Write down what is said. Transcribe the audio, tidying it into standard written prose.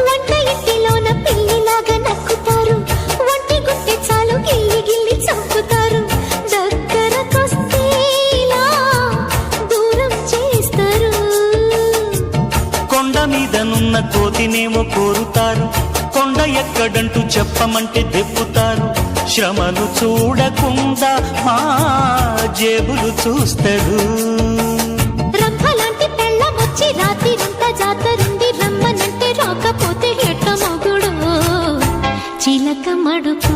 వంట ఇంటిలోన పిల్లిలాగా నక్కుతారు, వంటి గుంటె చాలు గిల్లి గిల్లి చంపుతారు, దగ్గరకొస్తే ఇలా దూరం చేస్తారు. కొండ మీదనున్న కోతినేమో కోరుతారు, కొండ ఎక్కడంటూ చెప్పమంటే దెప్పుతారు. శ్రమను చూడకుండా మా జేబులు చూస్తాడు. రంభలాంటి పెళ్ళమొచ్చి రాత్రిరంతా జాతరుండి రమ్మనంటే రాకపోతే ఎట్ట మొగుడు చిలక మడుపు